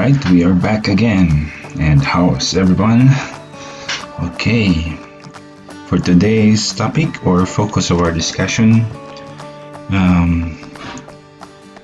Alright, we are back again. And how's everyone? Okay, for today's topic or focus of our discussion,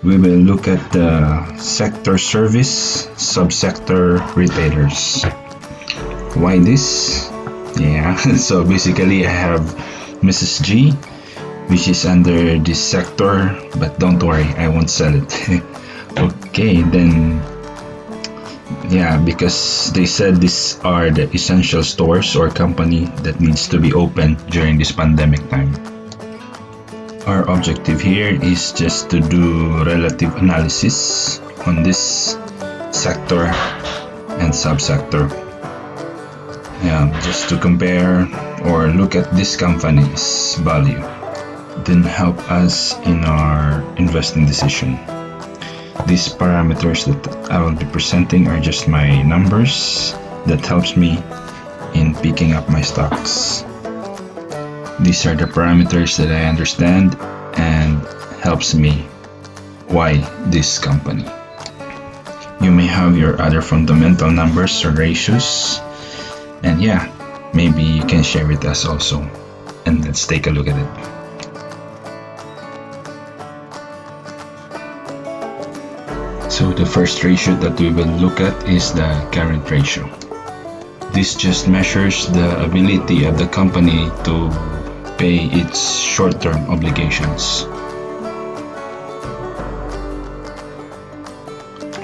we will look at the sector service, sub-sector retailers. Why this? Yeah, so basically I have Mrs. G, which is under this sector, but don't worry, I won't sell it. Okay, then yeah, because they said these are the essential stores or company that needs to be open during this pandemic time. Our objective here is just to do relative analysis on this sector and subsector. Yeah, just to compare or look at this company's value, then help us in our investing decision. These parameters that I will be presenting are just my numbers that helps me in picking up my stocks. These are the parameters that I understand and helps me why this company. You may have your other fundamental numbers or ratios, and yeah, maybe you can share with us also, and let's take a look at it. So the first ratio that we will look at is the current ratio. This just measures the ability of the company to pay its short-term obligations.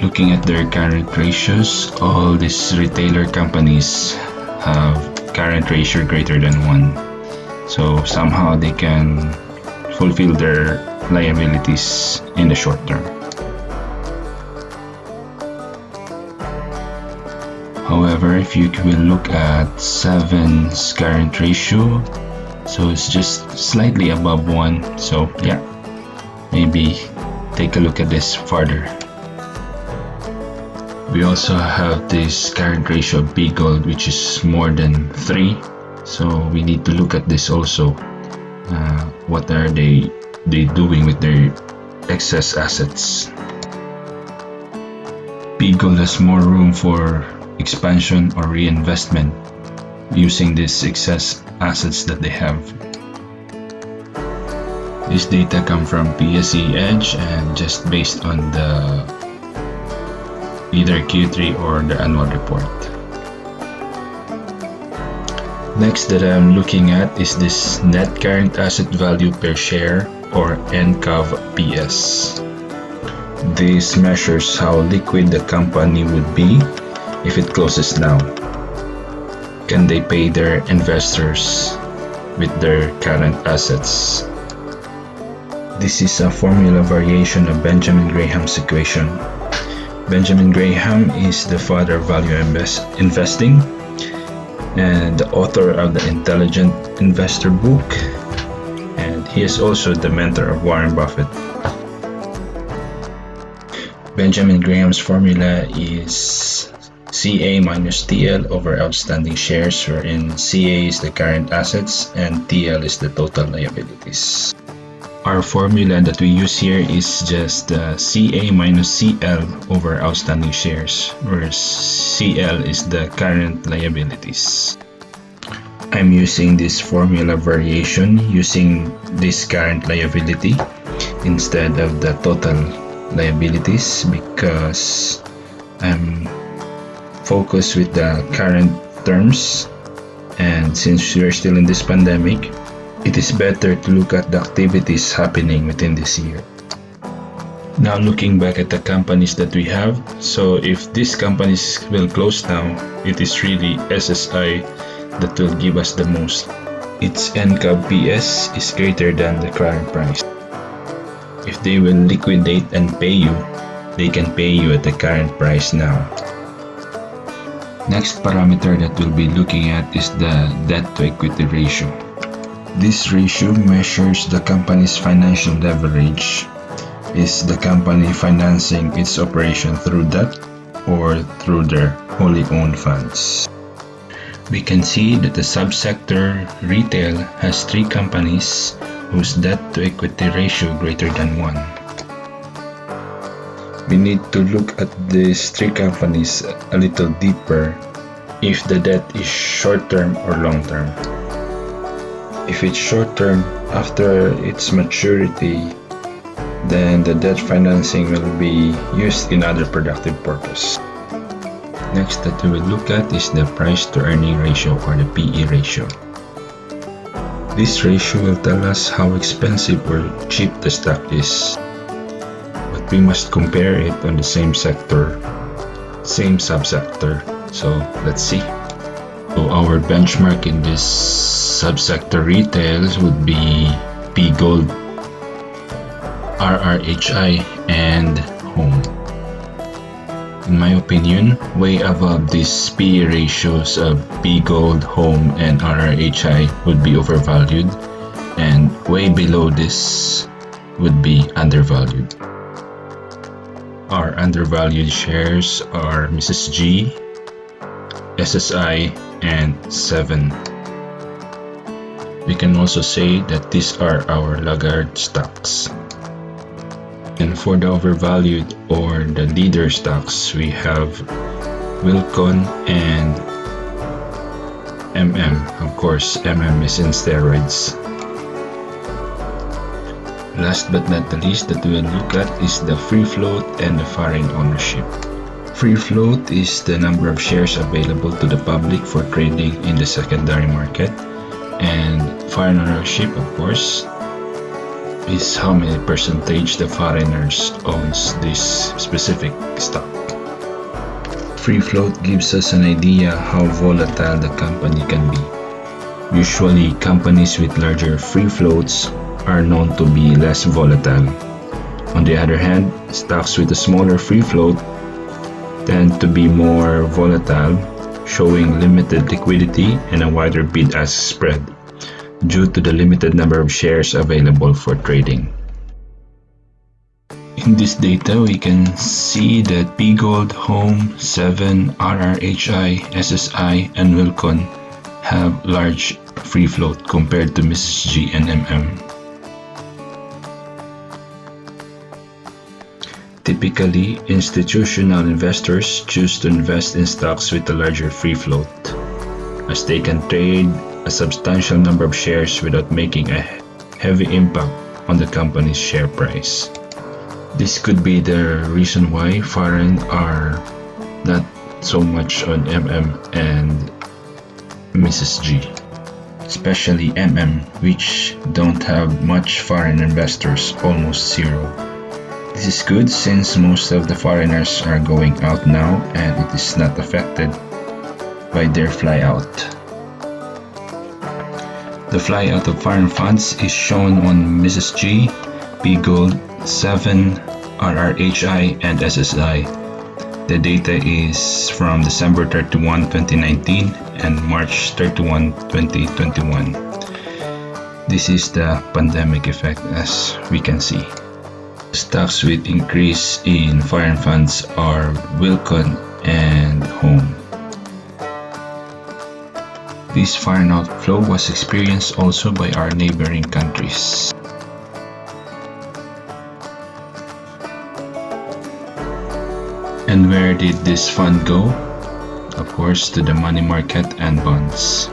Looking at their current ratios, all these retailer companies have current ratio greater than 1. So somehow they can fulfill their liabilities in the short term. However, if you will look at 7's current ratio, so it's just slightly above 1. So yeah, maybe take a look at this further. We also have this current ratio of B Gold, which is more than 3. So we need to look at this also. What are they doing with their excess assets? B Gold has more room for expansion or reinvestment using these excess assets that they have. This data come from PSE Edge and just based on the either Q3 or the annual report. Next that I'm looking at is this net current asset value per share or NCAV-PS. This measures how liquid the company would be if it closes now. Can they pay their investors with their current assets? This is a formula variation of Benjamin Graham's equation. Benjamin Graham is the father of value investing and the author of the Intelligent Investor book, and he is also the mentor of Warren Buffett. Benjamin Graham's formula is CA minus TL over outstanding shares, wherein CA is the current assets and TL is the total liabilities. Our formula that we use here is just CA minus CL over outstanding shares, whereas CL is the current liabilities. I'm using this formula variation using this current liability instead of the total liabilities because I'm focused with the current terms, and since we're still in this pandemic, it is better to look at the activities happening within this year. Now looking back at the companies that we have, so if these companies will close now, it is really SSI that will give us the most. Its NCAV-PS is greater than the current price. If they will liquidate and pay you, they can pay you at the current price now. Next parameter that we'll be looking at is the debt to equity ratio. This ratio measures the company's financial leverage. Is the company financing its operation through debt or through their wholly owned funds? We can see that the subsector retail has 3 companies whose debt to equity ratio greater than 1. we need to look at these three companies a little deeper if the debt is short-term or long-term. If it's short-term, after its maturity, then the debt financing will be used in other productive purpose. Next that we will look at is the price to earning ratio or the PE ratio. This ratio will tell us how expensive or cheap the stock is. But we must compare it on the same sector, same subsector. So let's see. So our benchmark in this subsector retails would be P Gold, RRHI, and Home. In my opinion, way above these PE ratios of P Gold, Home, and RRHI would be overvalued, and way below this would be undervalued. Our undervalued shares are Mrs. G, SSI, and 7. We can also say that these are our laggard stocks. And for the overvalued or the leader stocks, we have Wilcon and MM. Of course, MM is in steroids. Last but not the least that we will look at is the free float and the foreign ownership. Free float is the number of shares available to the public for trading in the secondary market, and foreign ownership, of course, is how many percentage the foreigners owns this specific stock. Free float gives us an idea how volatile the company can be. Usually, companies with larger free floats are known to be less volatile. On the other hand, stocks with a smaller free float tend to be more volatile, showing limited liquidity and a wider bid-ask spread due to the limited number of shares available for trading. In this data, we can see that P Gold, Home, 7, RRHI, SSI, and Wilcon have large free float compared to Mrs. G and MM. Typically, institutional investors choose to invest in stocks with a larger free float, as they can trade a substantial number of shares without making a heavy impact on the company's share price. This could be the reason why foreign are not so much on MM and Mrs. G, especially MM, which don't have much foreign investors, almost zero. This is good since most of the foreigners are going out now and it is not affected by their flyout. The flyout of foreign funds is shown on Mrs. G, P Gold, 7, RRHI, and SSI. The data is from December 31, 2019 and March 31, 2021. This is the pandemic effect, as we can see. Stocks with increase in foreign funds are Wilcon and Home. This foreign outflow was experienced also by our neighboring countries. And where did this fund go? Of course, to the money market and bonds.